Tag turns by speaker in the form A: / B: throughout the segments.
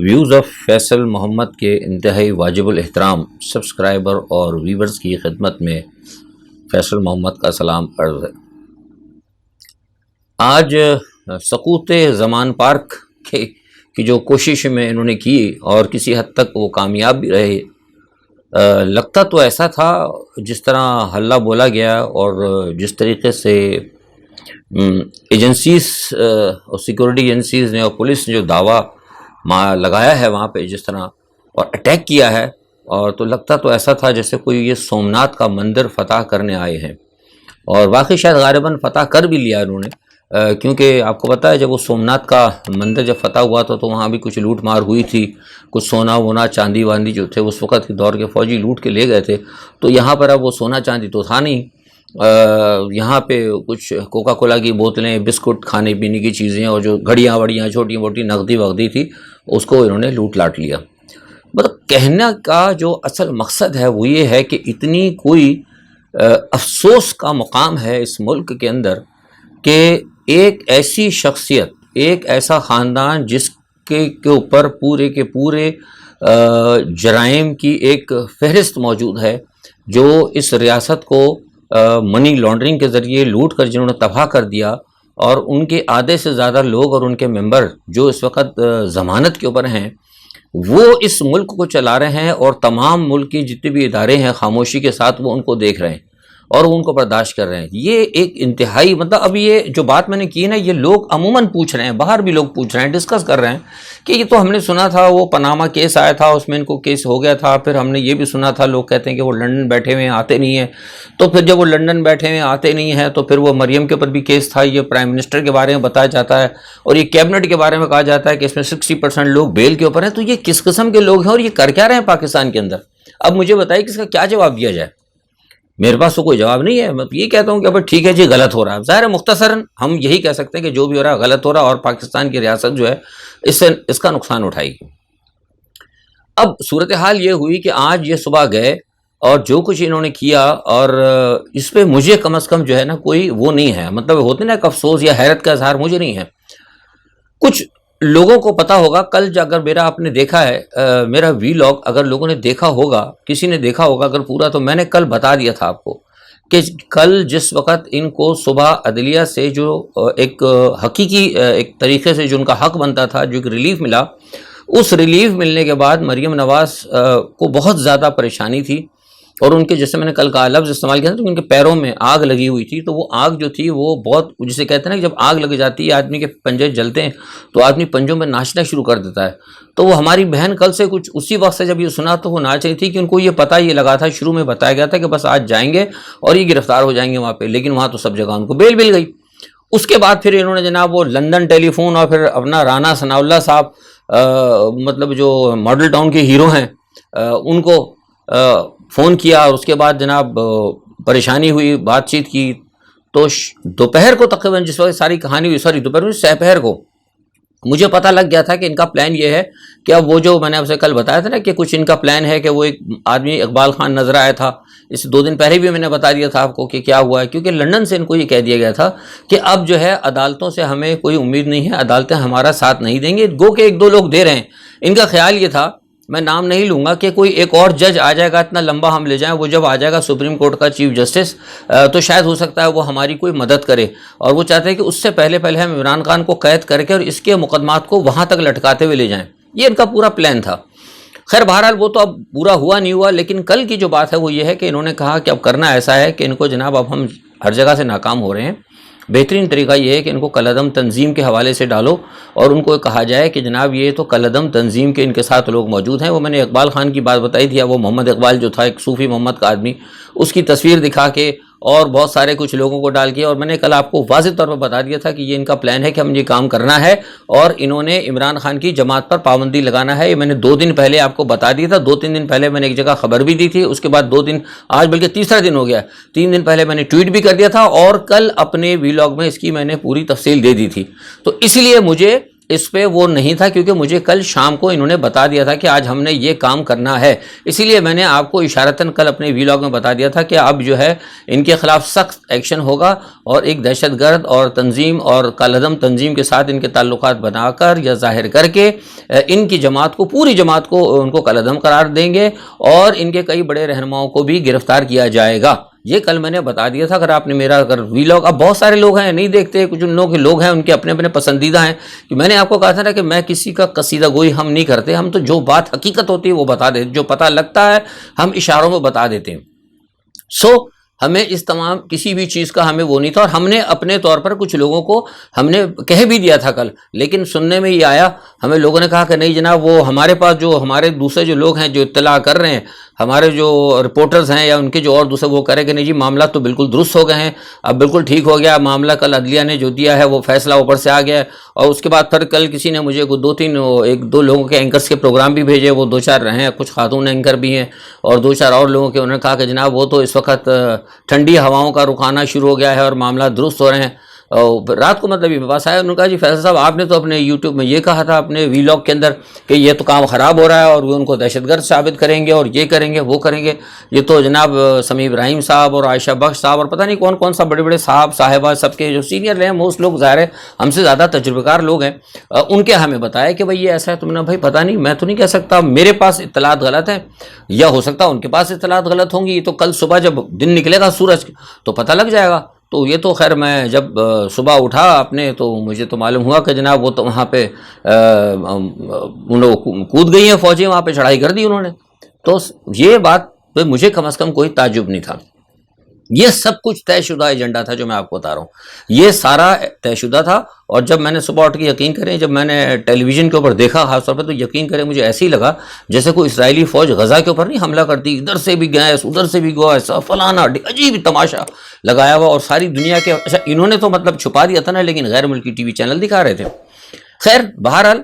A: Views of Faisal محمد کے انتہائی واجب الاحترام سبسکرائبر اور ویورز کی خدمت میں فیصل محمد کا سلام عرض ہے۔ آج سقوط زمان پارک کی جو کوشش میں انہوں نے کی اور کسی حد تک وہ کامیاب بھی رہے، لگتا تو ایسا تھا جس طرح حلہ بولا گیا اور جس طریقے سے ایجنسیز اور سیکورٹی ایجنسیز نے اور پولیس نے جو دعویٰ لگایا ہے وہاں پہ جس طرح اور اٹیک کیا ہے، اور تو لگتا تو ایسا تھا جیسے کوئی یہ سومناتھ کا مندر فتح کرنے آئے ہیں، اور واقعی شاید غالباً فتح کر بھی لیا انہوں نے، کیونکہ آپ کو پتہ ہے جب وہ سومناتھ کا مندر جب فتح ہوا تو وہاں بھی کچھ لوٹ مار ہوئی تھی، کچھ سونا وونا چاندی واندی جو تھے اس وقت کے دور کے فوجی لوٹ کے لے گئے تھے، تو یہاں پر اب وہ سونا چاندی تو تھا نہیں، یہاں پہ کچھ کوکا کولا کی بوتلیں، بسکٹ، کھانے پینے کی چیزیں اور جو گھڑیاں وڑیاں چھوٹی موٹی نقدی وقدی تھی اس کو انہوں نے لوٹ لاٹ لیا۔ مطلب کہنے کا جو اصل مقصد ہے وہ یہ ہے کہ اتنی کوئی افسوس کا مقام ہے اس ملک کے اندر کہ ایک ایسی شخصیت، ایک ایسا خاندان جس کے اوپر پورے کے پورے جرائم کی ایک فہرست موجود ہے، جو اس ریاست کو منی لانڈرنگ کے ذریعے لوٹ کر جنہوں نے تباہ کر دیا، اور ان کے آدھے سے زیادہ لوگ اور ان کے ممبر جو اس وقت ضمانت کے اوپر ہیں وہ اس ملک کو چلا رہے ہیں، اور تمام ملک کی جتنے بھی ادارے ہیں خاموشی کے ساتھ وہ ان کو دیکھ رہے ہیں اور وہ ان کو برداشت کر رہے ہیں۔ یہ ایک انتہائی مطلب اب یہ جو بات میں نے کی نا، یہ لوگ عموماً پوچھ رہے ہیں، باہر بھی لوگ پوچھ رہے ہیں، ڈسکس کر رہے ہیں کہ یہ تو ہم نے سنا تھا وہ پاناما کیس آیا تھا، اس میں ان کو کیس ہو گیا تھا، پھر ہم نے یہ بھی سنا تھا لوگ کہتے ہیں کہ وہ لندن بیٹھے ہوئے آتے نہیں ہیں، تو پھر جب وہ لندن بیٹھے ہوئے آتے نہیں ہیں تو پھر وہ مریم کے اوپر بھی کیس تھا، یہ پرائم منسٹر کے بارے میں بتایا جاتا ہے اور یہ کیبنٹ کے بارے میں کہا جاتا ہے کہ اس میں 60% لوگ بیل کے اوپر ہیں۔ تو یہ کس قسم کے لوگ ہیں اور یہ کر کیا رہے ہیں پاکستان کے اندر؟ اب مجھے بتائیے کہ اس کا کیا جواب دیا جائے؟ میرے پاس تو کوئی جواب نہیں ہے۔ میں یہ کہتا ہوں کہ اب ٹھیک ہے جی، غلط ہو رہا ہے، ظاہر مختصراً ہم یہی کہہ سکتے ہیں کہ جو بھی ہو رہا ہے غلط ہو رہا ہے، اور پاکستان کی ریاست جو ہے اس کا نقصان اٹھائے گی۔ اب صورتحال یہ ہوئی کہ آج یہ صبح گئے اور جو کچھ انہوں نے کیا، اور اس پہ مجھے کم از کم جو ہے نا کوئی وہ نہیں ہے، مطلب ہوتے نا ایک افسوس یا حیرت کا اظہار مجھے نہیں ہے۔ کچھ لوگوں کو پتا ہوگا، کل اگر میرا آپ نے دیکھا ہے میرا ویلاگ اگر لوگوں نے دیکھا ہوگا، کسی نے دیکھا ہوگا اگر پورا، تو میں نے کل بتا دیا تھا آپ کو کہ کل جس وقت ان کو صبح عدلیہ سے جو ایک حقیقی ایک طریقے سے جو ان کا حق بنتا تھا، جو ایک ریلیف ملا، اس ریلیف ملنے کے بعد مریم نواز کو بہت زیادہ پریشانی تھی، اور ان کے جیسے میں نے کل کا لفظ استعمال کیا تھا تو ان کے پیروں میں آگ لگی ہوئی تھی، تو وہ آگ جو تھی وہ بہت، جسے کہتے ہیں نا جب آگ لگ جاتی ہے آدمی کے پنجے جلتے ہیں تو آدمی پنجوں میں ناچنا شروع کر دیتا ہے، تو وہ ہماری بہن کل سے کچھ اسی وقت سے جب یہ سنا تو وہ ناچ رہی تھی کہ ان کو یہ پتہ یہ لگا تھا، شروع میں بتایا گیا تھا کہ بس آج جائیں گے اور یہ گرفتار ہو جائیں گے وہاں پہ، لیکن وہاں تو سب جگہ ان کو بیل مل گئی۔ اس کے بعد پھر انہوں نے جناب وہ لندن ٹیلی فون اور پھر اپنا رانا ثناء اللہ صاحب مطلب جو ماڈل ٹاؤن کے ہیرو ہیں ان کو فون کیا، اور اس کے بعد جناب پریشانی ہوئی، بات چیت کی، تو دوپہر کو تقریباً جس وقت ساری کہانی ہوئی، دوپہر میں سپہر کو مجھے پتہ لگ گیا تھا کہ ان کا پلان یہ ہے کہ اب وہ جو میں نے آپ سے کل بتایا تھا نا کہ کچھ ان کا پلان ہے کہ وہ ایک آدمی اقبال خان نظر آیا تھا، اس 2 دن پہلے بھی میں نے بتا دیا تھا آپ کو کہ کیا ہوا ہے، کیونکہ لندن سے ان کو یہ کہہ دیا گیا تھا کہ اب جو ہے عدالتوں سے ہمیں کوئی امید نہیں ہے، عدالتیں ہمارا ساتھ نہیں دیں گے، گو کہ 1-2 لوگ دے رہے ہیں۔ ان کا خیال یہ تھا، میں نام نہیں لوں گا، کہ کوئی ایک اور جج آ جائے گا، اتنا لمبا ہم لے جائیں، وہ جب آ جائے گا سپریم کورٹ کا چیف جسٹس، تو شاید ہو سکتا ہے وہ ہماری کوئی مدد کرے، اور وہ چاہتے ہیں کہ اس سے پہلے ہم عمران خان کو قید کر کے اور اس کے مقدمات کو وہاں تک لٹکاتے ہوئے لے جائیں۔ یہ ان کا پورا پلان تھا۔ خیر بہرحال وہ تو اب پورا ہوا نہیں ہوا، لیکن کل کی جو بات ہے وہ یہ ہے کہ انہوں نے کہا کہ اب کرنا ایسا ہے کہ ان کو جناب اب ہم ہر جگہ سے ناکام ہو رہے ہیں، بہترین طریقہ یہ ہے کہ ان کو کالعدم تنظیم کے حوالے سے ڈالو، اور ان کو کہا جائے کہ جناب یہ تو کالعدم تنظیم کے ان کے ساتھ لوگ موجود ہیں۔ وہ میں نے اقبال خان کی بات بتائی تھی، وہ محمد اقبال جو تھا ایک صوفی محمد کا آدمی، اس کی تصویر دکھا کے اور بہت سارے کچھ لوگوں کو ڈال کے، اور میں نے کل آپ کو واضح طور پر بتا دیا تھا کہ یہ ان کا پلان ہے کہ ہم یہ کام کرنا ہے، اور انہوں نے عمران خان کی جماعت پر پابندی لگانا ہے۔ یہ میں نے 2 دن پہلے آپ کو بتا دیا تھا، 2-3 دن پہلے میں نے ایک جگہ خبر بھی دی تھی، اس کے بعد 2 دن، آج بلکہ تیسرا دن ہو گیا، 3 دن پہلے میں نے ٹویٹ بھی کر دیا تھا، اور کل اپنے ویلاگ میں اس کی میں نے پوری تفصیل دے دی تھی۔ تو اس لیے مجھے اس پہ وہ نہیں تھا، کیونکہ مجھے کل شام کو انہوں نے بتا دیا تھا کہ آج ہم نے یہ کام کرنا ہے، اسی لیے میں نے آپ کو اشارتاً کل اپنے ویلاگ میں بتا دیا تھا کہ اب جو ہے ان کے خلاف سخت ایکشن ہوگا، اور ایک دہشت گرد اور تنظیم اور کالعدم تنظیم کے ساتھ ان کے تعلقات بنا کر یا ظاہر کر کے ان کی جماعت کو، پوری جماعت کو ان کو کالعدم قرار دیں گے، اور ان کے کئی بڑے رہنماؤں کو بھی گرفتار کیا جائے گا۔ یہ کل میں نے بتا دیا تھا۔ اگر آپ نے میرا ویلاگ، اب بہت سارے لوگ ہیں نہیں دیکھتے، کچھ ان لوگ ہیں ان کے اپنے اپنے پسندیدہ ہیں، کہ میں نے آپ کو کہا تھا نا کہ میں کسی کا قصیدہ گوئی ہم نہیں کرتے، ہم تو جو بات حقیقت ہوتی ہے وہ بتا دیتے، جو پتہ لگتا ہے ہم اشاروں میں بتا دیتے ہیں۔ ہمیں اس تمام کسی بھی چیز کا ہمیں وہ نہیں تھا، اور ہم نے اپنے طور پر کچھ لوگوں کو ہم نے کہہ بھی دیا تھا کل، لیکن سننے میں یہ آیا، ہمیں لوگوں نے کہا کہ نہیں جناب، وہ ہمارے پاس جو ہمارے دوسرے جو لوگ ہیں جو اطلاع کر رہے ہیں، ہمارے جو رپورٹرز ہیں یا ان کے جو اور دوسرے، وہ کرے کہ نہیں جی معاملات تو بالکل درست ہو گئے ہیں، اب بالکل ٹھیک ہو گیا معاملہ، کل عدلیہ نے جو دیا ہے وہ فیصلہ اوپر سے آ گیا ہے۔ اور اس کے بعد پھر کل کسی نے مجھے ایک دو لوگوں کے اینکرز کے پروگرام بھی بھیجے، وہ دو چار ہیں، کچھ خاتون اینکر بھی ہیں اور دو چار اور لوگوں کے، انہوں نے کہا کہ جناب وہ تو اس وقت ٹھنڈی ہواؤں کا رکانا شروع ہو گیا ہے اور معاملات درست ہو رہے ہیں۔ رات کو مطلب یہ پاس آیا، انہوں نے کہا جی فیصل صاحب آپ نے تو اپنے یوٹیوب میں یہ کہا تھا اپنے ویلاگ کے اندر کہ یہ تو کام خراب ہو رہا ہے اور وہ ان کو دہشت گرد ثابت کریں گے اور یہ کریں گے وہ کریں گے، یہ تو جناب سمیع ابراہیم صاحب اور عائشہ بخش صاحب اور پتہ نہیں کون کون سا بڑے بڑے صاحب صاحبہ سب کے جو سینئر رہے ہیں، موسٹ لوگ ظاہر ہے ہم سے زیادہ تجربہ کار لوگ ہیں، ان کے ہمیں بتایا کہ بھائی یہ ایسا ہے۔ تم نے بھائی پتہ نہیں، میں تو نہیں کہہ سکتا، میرے پاس اطلاعات غلط ہیں، یا ہو سکتا ان کے پاس اطلاعات غلط ہوں گی، یہ تو کل صبح جب دن نکلے گا سورج تو پتہ لگ جائے گا۔ تو یہ تو خیر میں جب صبح اٹھا اپنے تو مجھے تو معلوم ہوا کہ جناب وہ تو وہاں پہ ان لوگ کود گئی ہیں فوجی، وہاں پہ چڑھائی کر دی انہوں نے۔ تو یہ بات پہ مجھے کم از کم کوئی تعجب نہیں تھا، یہ سب کچھ طے شدہ ایجنڈا تھا جو میں آپ کو بتا رہا ہوں، یہ سارا طے شدہ تھا۔ اور جب میں نے صبح اٹھ کے یقین کریں، جب میں نے ٹیلی ویژن کے اوپر دیکھا خاص طور پہ، تو یقین کریں مجھے ایسے ہی لگا جیسے کوئی اسرائیلی فوج غزہ کے اوپر نہیں حملہ کرتی، ادھر سے بھی گیس ادھر سے بھی گیس فلانا، عجیب تماشا لگایا ہوا، اور ساری دنیا کے، اچھا انہوں نے تو مطلب چھپا دیا تھا نا، لیکن غیر ملکی ٹی وی چینل دکھا رہے تھے۔ خیر بہرحال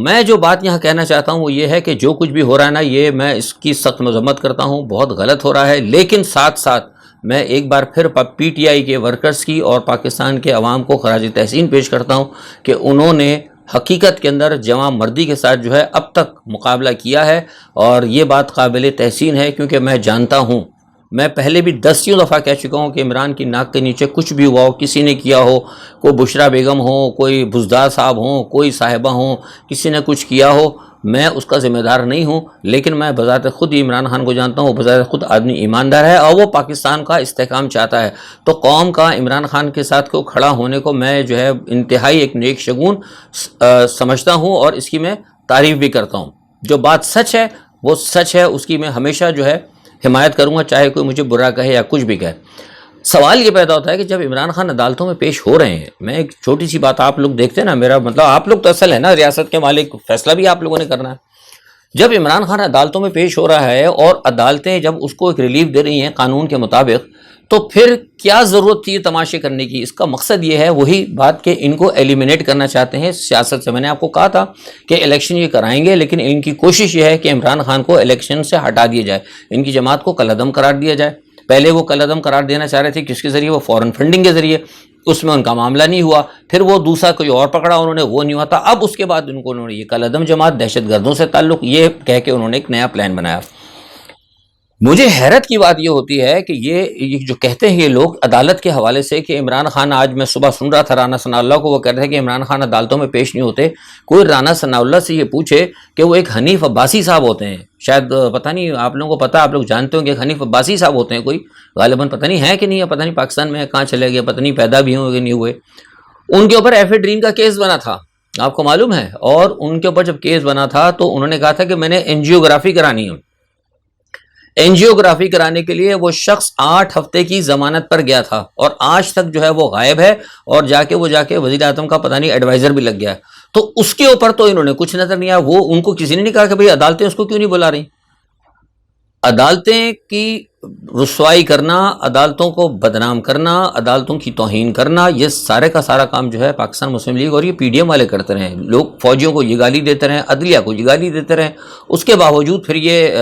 A: میں جو بات یہاں کہنا چاہتا ہوں وہ یہ ہے کہ جو کچھ بھی ہو رہا ہے نا، یہ میں اس کی سخت مذمت کرتا ہوں، بہت غلط ہو رہا ہے، لیکن ساتھ ساتھ میں ایک بار پھر پی ٹی آئی کے ورکرز کی اور پاکستان کے عوام کو خراج تحسین پیش کرتا ہوں کہ انہوں نے حقیقت کے اندر جواں مردی کے ساتھ جو ہے اب تک مقابلہ کیا ہے، اور یہ بات قابل تحسین ہے، کیونکہ میں جانتا ہوں، میں پہلے بھی دسیوں دفعہ کہہ چکا ہوں کہ عمران کی ناک کے نیچے کچھ بھی ہوا ہو، کسی نے کیا ہو، کوئی بشرا بیگم ہو، کوئی بزدار صاحب ہوں، کوئی صاحبہ ہوں، کسی نے کچھ کیا ہو، میں اس کا ذمہ دار نہیں ہوں، لیکن میں بذات خود ہی عمران خان کو جانتا ہوں، وہ بذات خود آدمی ایماندار ہے اور وہ پاکستان کا استحکام چاہتا ہے، تو قوم کا عمران خان کے ساتھ کو کھڑا ہونے کو میں جو ہے انتہائی ایک نیک شگون سمجھتا ہوں، اور اس کی میں تعریف بھی کرتا ہوں۔ جو بات سچ ہے وہ سچ ہے، اس کی میں ہمیشہ جو ہے حمایت کروں گا، چاہے کوئی مجھے برا کہے یا کچھ بھی کہے۔ سوال یہ پیدا ہوتا ہے کہ جب عمران خان عدالتوں میں پیش ہو رہے ہیں، میں ایک چھوٹی سی بات، آپ لوگ دیکھتے ہیں نا، میرا مطلب آپ لوگ تو اصل ہے نا ریاست کے مالک، فیصلہ بھی آپ لوگوں نے کرنا ہے۔ جب عمران خان عدالتوں میں پیش ہو رہا ہے اور عدالتیں جب اس کو ایک ریلیف دے رہی ہیں قانون کے مطابق، تو پھر کیا ضرورت تھی یہ تماشے کرنے کی؟ اس کا مقصد یہ ہے، وہی بات کہ ان کو ایلیمینیٹ کرنا چاہتے ہیں سیاست سے۔ میں نے آپ کو کہا تھا کہ الیکشن یہ کرائیں گے، لیکن ان کی کوشش یہ ہے کہ عمران خان کو الیکشن سے ہٹا دیا جائے، ان کی جماعت کو کالعدم قرار دیا جائے۔ پہلے وہ کالعدم قرار دینا چاہ رہے تھے، کس کے ذریعے؟ وہ فورن فنڈنگ کے ذریعے، اس میں ان کا معاملہ نہیں ہوا، پھر وہ دوسرا کوئی اور پکڑا انہوں نے، وہ نہیں ہوا تھا، اب اس کے بعد انہوں نے یہ کالعدم جماعت، دہشت گردوں سے تعلق، یہ کہہ کے انہوں نے ایک نیا پلان بنایا۔ مجھے حیرت کی بات یہ ہوتی ہے کہ یہ جو کہتے ہیں یہ لوگ عدالت کے حوالے سے کہ عمران خان، آج میں صبح سن رہا تھا رانا ثناء اللہ کو، وہ کہتے ہیں کہ عمران خان عدالتوں میں پیش نہیں ہوتے۔ کوئی رانا ثناء اللہ سے یہ پوچھے کہ وہ ایک حنیف عباسی صاحب ہوتے ہیں، شاید پتہ نہیں آپ لوگوں کو پتہ، آپ لوگ جانتے ہوں کہ حنیف عباسی صاحب ہوتے ہیں، کوئی غالباً پتہ نہیں ہے کہ نہیں ہے، پتہ نہیں پاکستان میں کہاں چلے گئے، پتہ نہیں پیدا بھی ہوں کہ نہیں ہوئے۔ ان کے اوپر ایفیڈرین کا کیس بنا تھا، آپ کو معلوم ہے، اور ان کے اوپر جب کیس بنا تھا تو انہوں نے کہا تھا کہ میں نے اینجیوگرافی کرانی ہے۔ اینجیوگرافی کرانے کے لیے وہ شخص 8 ہفتے کی ضمانت پر گیا تھا، اور آج تک جو ہے وہ غائب ہے، اور جا کے وزیر اعظم کا پتہ نہیں ایڈوائزر بھی لگ گیا ہے۔ تو اس کے اوپر تو انہوں نے کچھ نظر نہیں آیا، وہ ان کو کسی نے نہیں کہا کہ بھئی عدالتیں اس کو کیوں نہیں بلا رہی۔ عدالتیں کی رسوائی کرنا، عدالتوں کو بدنام کرنا، عدالتوں کی توہین کرنا، یہ سارے کا سارا کام جو ہے پاکستان مسلم لیگ اور یہ پی ڈی ایم والے کرتے رہے ہیں۔ لوگ فوجیوں کو یہ گالی دیتے رہے، عدلیہ کو یہ گالی دیتے رہے، اس کے باوجود پھر یہ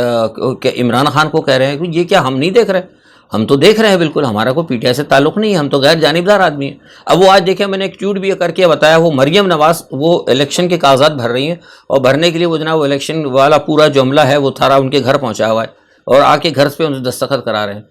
A: کہ عمران خان کو کہہ رہے ہیں کہ یہ کیا ہم نہیں دیکھ رہے؟ ہم تو دیکھ رہے ہیں بالکل، ہمارا کوئی پی ٹی آئی سے تعلق نہیں ہے، ہم تو غیر جانبدار آدمی ہیں۔ اب وہ آج دیکھیں میں نے ایک ٹویٹ بھی کر کے بتایا، وہ مریم نواز وہ الیکشن کے کاغذات بھر رہی ہیں، اور بھرنے کے لیے وہ جناب وہ الیکشن والا پورا جو عملہ ہے وہ تھارا ان کے گھر پہنچا ہوا ہے، اور آ کے گھر پہ ان سے دستخط کرا رہے ہیں۔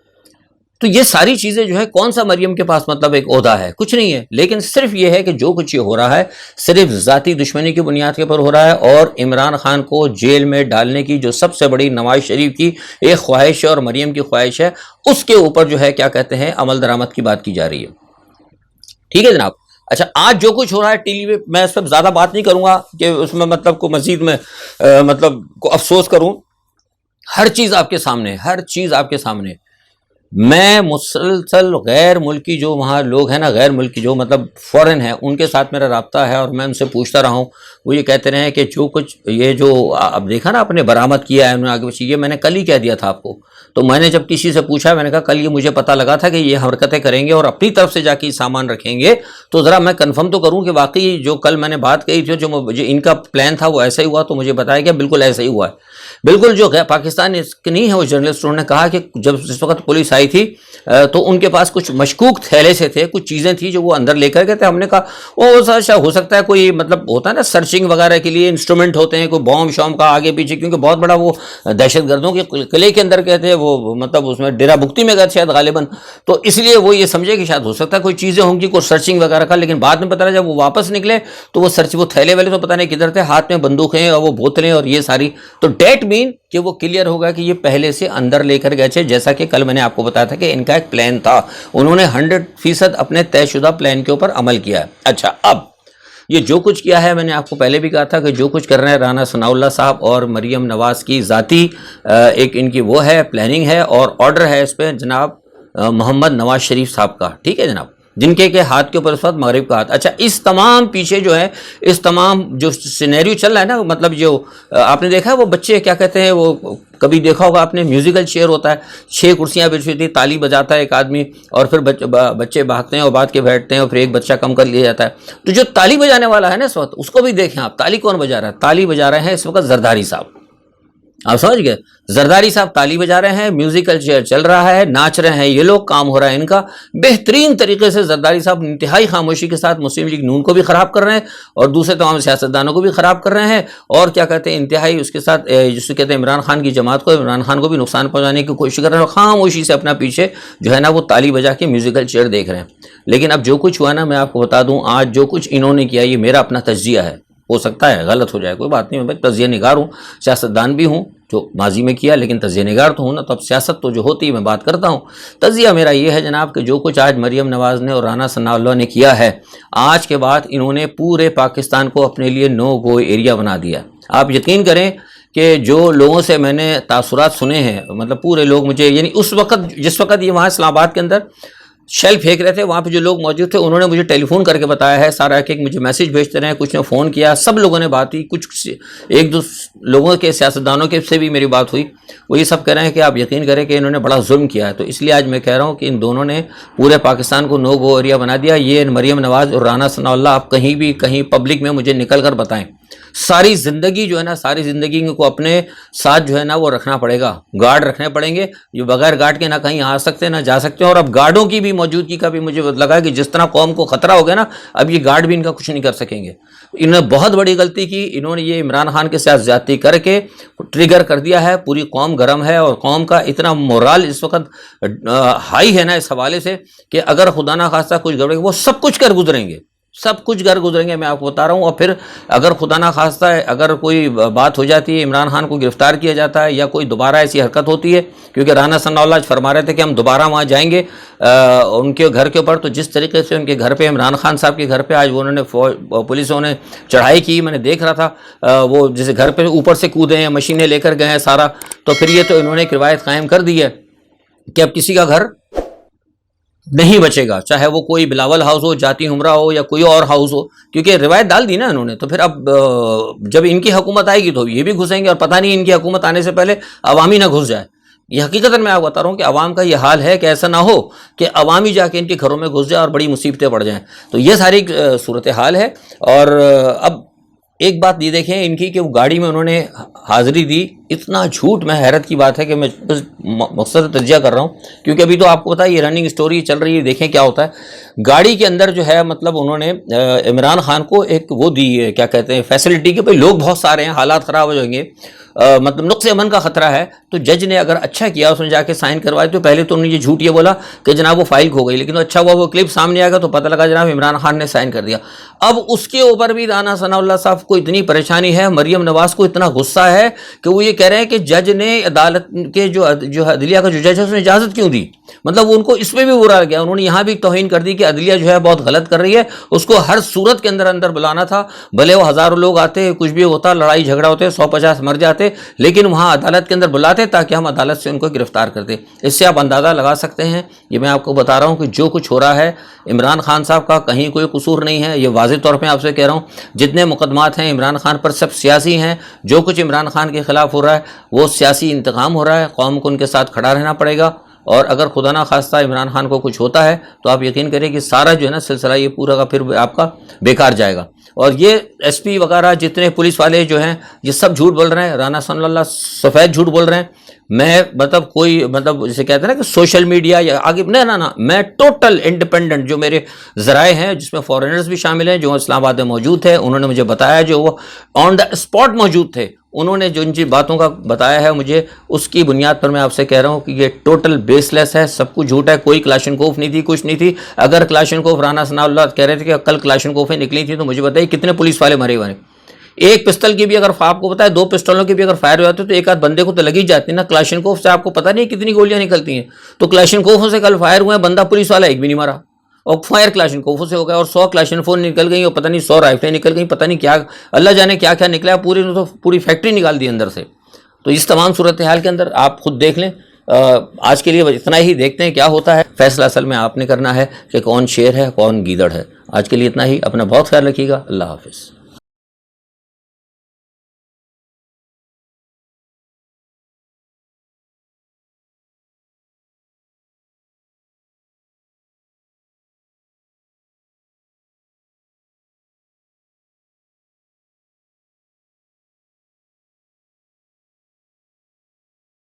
A: تو یہ ساری چیزیں جو ہے، کون سا مریم کے پاس مطلب ایک عہدہ ہے؟ کچھ نہیں ہے، لیکن صرف یہ ہے کہ جو کچھ یہ ہو رہا ہے صرف ذاتی دشمنی کی بنیاد کے اوپر ہو رہا ہے، اور عمران خان کو جیل میں ڈالنے کی جو سب سے بڑی نواز شریف کی ایک خواہش ہے اور مریم کی خواہش ہے، اس کے اوپر جو ہے کیا کہتے ہیں عمل درآمد کی بات کی جا رہی ہے۔ ٹھیک ہے جناب۔ اچھا، آج جو کچھ ہو رہا ہے ٹی وی پہ، میں اس پہ زیادہ بات نہیں کروں گا کہ اس میں مطلب کو مزید میں مطلب کو افسوس کروں۔ ہر چیز آپ کے سامنے، ہر چیز آپ کے سامنے۔ میں مسلسل غیر ملکی جو وہاں لوگ ہیں نا، غیر ملکی جو مطلب فورن ہے، ان کے ساتھ میرا رابطہ ہے، اور میں ان سے پوچھتا رہا ہوں، وہ یہ کہتے رہے ہیں کہ جو کچھ یہ جو اب دیکھا نا آپ نے برآمد کیا ہے انہوں نے آگے پیچھے، یہ میں نے کل ہی کہہ دیا تھا آپ کو۔ تو میں نے جب کسی سے پوچھا، میں نے کہا کل یہ مجھے پتہ لگا تھا کہ یہ حرکتیں کریں گے اور اپنی طرف سے جا کے سامان رکھیں گے، تو ذرا میں کنفرم تو کروں کہ واقعی جو کل میں نے بات کہی تھی، جو ان کا پلان تھا وہ ایسا ہی ہوا۔ تو مجھے بتایا کہ بالکل ایسا ہی ہوا ہے، بالکل جو پاکستان کے نہیں ہے وہ جرنلسٹ، انہوں نے کہا کہ جب اس وقت پولیس آئی تھی تو ان کے پاس کچھ مشکوک تھیلے سے تھے، کچھ چیزیں تھیں جو وہ اندر لے کر گئے تھے۔ ہم نے کہا وہ ہو سکتا ہے کوئی مطلب ہوتا ہے نا سرچنگ وغیرہ کے لیے انسٹرومنٹ ہوتے ہیں، کوئی بوم شوم کا آگے پیچھے، کیونکہ بہت بڑا وہ دہشت گردوں کے قلعے کے اندر گئے تھے، وہ مطلب اس میں ڈیرا بگٹی میں گئے تھے شاید غالباً، تو اس لیے وہ یہ سمجھے کہ شاید ہو سکتا ہے کوئی چیزیں ہوں گی، کوئی سرچنگ وغیرہ کا۔ لیکن بعد میں پتہ چلا جب وہ واپس نکلے تو وہ تھیلے والے تو پتہ نہیں کدھر تھے، ہاتھ میں بندوقیں اور وہ بوتلیں اور یہ ساری، تو ڈیٹ مین کہ وہ کلیئر ہوگا کہ یہ پہلے سے اندر لے کر گئے تھے، جیسا کہ کل میں نے آپ کو بتایا تھا کہ ان کا ایک پلان تھا، انہوں نے 100% اپنے طے شدہ پلان کے اوپر عمل کیا ہے۔ اچھا، اب یہ جو کچھ کیا ہے، میں نے آپ کو پہلے بھی کہا تھا کہ جو کچھ کر رہے ہیں رانا ثناء اللہ صاحب اور مریم نواز کی ذاتی ایک ان کی وہ ہے پلاننگ ہے، اور آرڈر ہے اس پہ جناب محمد نواز شریف صاحب کا، ٹھیک ہے جناب، جن کے ہاتھ کے اوپر اس وقت مغرب کا ہاتھ۔ اچھا، اس تمام پیچھے جو ہے، اس تمام جو سینیریو چل رہا ہے نا، مطلب جو آپ نے دیکھا ہے وہ بچے کیا کہتے ہیں، وہ کبھی دیکھا ہوگا آپ نے، میوزیکل چیئر ہوتا ہے، 6 کرسیاں بچھی ہوتی ہیں، تالی بجاتا ہے ایک آدمی، اور پھر بچے بھاگتے ہیں اور بعد کے بیٹھتے ہیں، اور پھر ایک بچہ کم کر لیا جاتا ہے۔ تو جو تالی بجانے والا ہے نا اس وقت، اس کو بھی دیکھیں آپ، تالی کون بجا رہا ہے؟ تالی بجا رہے ہیں اس وقت زرداری صاحب، آپ سمجھ گئے؟ زرداری صاحب تالی بجا رہے ہیں، میوزیکل چیئر چل رہا ہے، ناچ رہے ہیں یہ لوگ، کام ہو رہا ہے ان کا بہترین طریقے سے۔ زرداری صاحب انتہائی خاموشی کے ساتھ مسلم لیگ نون کو بھی خراب کر رہے ہیں، اور دوسرے تمام سیاستدانوں کو بھی خراب کر رہے ہیں، اور کیا کہتے ہیں انتہائی اس کے ساتھ جسے کہتے ہیں عمران خان کی جماعت کو، عمران خان کو بھی نقصان پہنچانے کی کوشش کر رہے ہیں، اور خاموشی سے اپنا پیچھے جو ہے نا وہ تالی بجا کے میوزیکل چیئر دیکھ رہے ہیں۔ لیکن اب جو کچھ ہوا نا، میں آپ کو بتا دوں، آج جو کچھ انہوں نے کیا، یہ میرا اپنا تجزیہ ہے، ہو سکتا ہے غلط ہو جائے، کوئی بات نہیں، میں تجزیہ نگار ہوں، سیاستدان بھی ہوں جو ماضی میں کیا، لیکن تجزیہ نگار تو ہوں نا، تو اب سیاست تو جو ہوتی ہے میں بات کرتا ہوں۔ تجزیہ میرا یہ ہے جناب کہ جو کچھ آج مریم نواز نے اور رانا ثناء اللہ نے کیا ہے، آج کے بعد انہوں نے پورے پاکستان کو اپنے لیے نو گو ایریا بنا دیا۔ آپ یقین کریں کہ جو لوگوں سے میں نے تاثرات سنے ہیں، مطلب پورے لوگ مجھے، یعنی اس وقت جس وقت یہ وہاں اسلام آباد کے اندر شیل پھینک رہے تھے، وہاں پہ جو لوگ موجود تھے انہوں نے مجھے ٹیلی فون کر کے بتایا ہے سارا، کہ مجھے میسج بھیجتے رہے، کچھ نے فون کیا، سب لوگوں نے بات ہوئی، کچھ ایک دو لوگوں کے سیاستدانوں کے سے بھی میری بات ہوئی، وہ یہ سب کہہ رہے ہیں کہ آپ یقین کریں کہ انہوں نے بڑا ظلم کیا ہے۔ تو اس لیے آج میں کہہ رہا ہوں کہ ان دونوں نے پورے پاکستان کو نو گو ایریا بنا دیا۔ یہ مریم نواز اور رانا ثناء اللہ، آپ کہیں بھی کہیں پبلک میں مجھے نکل کر بتائیں، ساری زندگی جو ہے نا، ساری زندگی کو اپنے ساتھ جو ہے نا وہ رکھنا پڑے گا، گارڈ رکھنے پڑیں گے، جو بغیر گارڈ کے نہ کہیں آ سکتے نہ جا سکتے ہیں۔ اور اب گارڈوں کی بھی موجودگی کا بھی مجھے لگا کہ جس طرح قوم کو خطرہ ہو گیا نا، اب یہ گارڈ بھی ان کا کچھ نہیں کر سکیں گے۔ انہوں نے بہت بڑی غلطی کی، انہوں نے یہ عمران خان کے ساتھ زیادتی کر کے ٹریگر کر دیا ہے، پوری قوم گرم ہے، اور قوم کا اتنا مورال اس وقت ہائی ہے نا اس حوالے سے کہ اگر خدا نہ خواستہ کچھ گڑبڑ وہ سب کچھ کر گزریں گے، سب کچھ گھر گزریں گے، میں آپ کو بتا رہا ہوں۔ اور پھر اگر خدا نہ خواستہ اگر کوئی بات ہو جاتی ہے، عمران خان کو گرفتار کیا جاتا ہے یا کوئی دوبارہ ایسی حرکت ہوتی ہے، کیونکہ رانا ثناء اللہ فرما رہے تھے کہ ہم دوبارہ وہاں جائیں گے ان کے گھر کے اوپر، تو جس طریقے سے ان کے گھر پہ، عمران خان صاحب کے گھر پہ آج انہوں نے پولیسوں نے چڑھائی کی، میں نے دیکھ رہا تھا، وہ جیسے گھر پہ اوپر سے کودے ہیں، مشینیں لے کر گئے ہیں سارا، تو پھر یہ تو انہوں نے ایک روایت قائم کر دی ہے کہ اب کسی کا گھر نہیں بچے گا، چاہے وہ کوئی بلاول ہاؤس ہو، جاتی ہمرہ ہو، یا کوئی اور ہاؤس ہو، کیونکہ روایت ڈال دی نا انہوں نے۔ تو پھر اب جب ان کی حکومت آئے گی تو یہ بھی گھسیں گے، اور پتہ نہیں ان کی حکومت آنے سے پہلے عوامی نہ گھس جائے۔ یہ حقیقت میں آپ بتا رہا ہوں کہ عوام کا یہ حال ہے کہ ایسا نہ ہو کہ عوامی جا کے ان کے گھروں میں گھس جائے اور بڑی مصیبتیں پڑ جائیں۔ تو یہ ساری صورتحال ہے۔ اور اب ایک بات یہ دیکھیں ان کی کہ وہ گاڑی میں انہوں نے حاضری دی اتنا جھوٹ، میں حیرت کی بات ہے کہ میں بس مقصد تجزیہ کر رہا ہوں، کیونکہ ابھی تو آپ کو پتا ہے یہ رننگ سٹوری چل رہی ہے، دیکھیں کیا ہوتا ہے۔ گاڑی کے اندر جو ہے مطلب انہوں نے عمران خان کو ایک وہ دی ہے، کیا کہتے ہیں، فیسلٹی، کہ بھئی لوگ بہت سارے ہیں، حالات خراب ہو جائیں گے، مطلب نقص امن کا خطرہ ہے، تو جج نے اگر اچھا کیا اس نے جا کے سائن کروائے، تو پہلے تو انہوں نے یہ جھوٹ یہ بولا کہ جناب وہ فائل کھو گئی، لیکن اچھا ہوا وہ کلپ سامنے آ گیا تو پتہ لگا جناب عمران خان نے سائن کر دیا۔ اب اس کے اوپر بھی رانا ثناء اللہ صاحب کو اتنی پریشانی ہے، مریم نواز کو اتنا غصہ ہے کہ وہ یہ کہہ رہے ہیں کہ جج نے عدالت کے جو عدلیہ کا جو جج ہے اس نے اجازت کیوں دی، مطلب ان کو اس میں بھی برا گیا، انہوں نے یہاں بھی توہین کر دی کہ عدلیہ جو ہے بہت غلط کر رہی ہے، اس کو ہر صورت کے اندر بلانا تھا، بھلے وہ ہزاروں لوگ آتے، کچھ بھی ہوتا، لڑائی جھگڑا ہوتے، 150 مر جاتے، لیکن وہاں عدالت کے اندر بلاتے تاکہ ہم عدالت سے ان کو گرفتار کرتے۔ اس سے آپ اندازہ لگا سکتے ہیں، یہ میں آپ کو بتا رہا ہوں کہ جو کچھ ہو رہا ہے عمران خان صاحب کا کہیں کوئی قصور نہیں ہے، یہ واضح طور پہ آپ سے کہہ رہا ہوں، جتنے مقدمات ہیں عمران خان پر سب سیاسی ہیں، جو کچھ عمران خان کے خلاف ہو رہا ہے وہ سیاسی انتقام ہو رہا ہے، قوم کو ان کے ساتھ کھڑا رہنا پڑے گا، اور اگر خدا نہ خواستہ عمران خان کو کچھ ہوتا ہے تو آپ یقین کریں کہ سارا جو ہے نا سلسلہ یہ پورا کا پھر آپ کا بیکار جائے گا۔ اور یہ ایس پی وغیرہ جتنے پولیس والے جو ہیں یہ سب جھوٹ بول رہے ہیں، رانا ثناء اللہ سفید جھوٹ بول رہے ہیں۔ میں مطلب کوئی مطلب جسے کہتے ہیں نا کہ سوشل میڈیا یا آگے نہ میں ٹوٹل انڈیپینڈنٹ، جو میرے ذرائع ہیں جس میں فارینرز بھی شامل ہیں جو اسلام آباد میں موجود تھے، انہوں نے مجھے بتایا، جو وہ آن دا اسپاٹ موجود تھے، انہوں نے جو ان چیز باتوں کا بتایا ہے مجھے، اس کی بنیاد پر میں آپ سے کہہ رہا ہوں کہ یہ ٹوٹل بیس لیس ہے، سب کچھ جھوٹ ہے، کوئی کلاشنکوف نہیں تھی، کچھ نہیں تھی۔ اگر کلاشنکوف، رانا ثناء اللہ کہہ رہے تھے کہ کل کلاشنکوفیں نکلی تھی، تو مجھے بتائیے کتنے پولیس والے مرے ہوئے ہیں۔ ایک پسٹل کی بھی اگر آپ کو پتا ہے، 2 پسٹلوں کی بھی اگر فائر ہو جاتے تو ایک آدھ بندے کو تو لگی جاتی نا، کلاشنکوف سے آپ کو پتہ نہیں کتنی گولیاں نکلتی ہیں، تو کلاشنکوفوں سے کل فائر ہوئے ہیں، بندہ پولیس والا ایک بھی نہیں مرا، اور فائر کلاشنکوفوں سے ہو گیا، اور 100 کلاشنکوف نکل گئی، اور پتہ نہیں 100 رائفلیں نکل گئی، پتہ نہیں کیا، اللہ جانے کیا کیا نکلا، پوری فیکٹری نکال دی اندر سے۔ تو اس تمام صورتحال کے اندر آپ خود دیکھ لیں۔ آج کے لیے اتنا ہی، دیکھتے ہیں کیا ہوتا ہے، فیصلہ اصل میں آپ نے کرنا ہے کہ کون شیر ہے کون گیدڑ ہے۔ آج کے لیے اتنا ہی، اپنا بہت خیال رکھیے گا، اللہ حافظ۔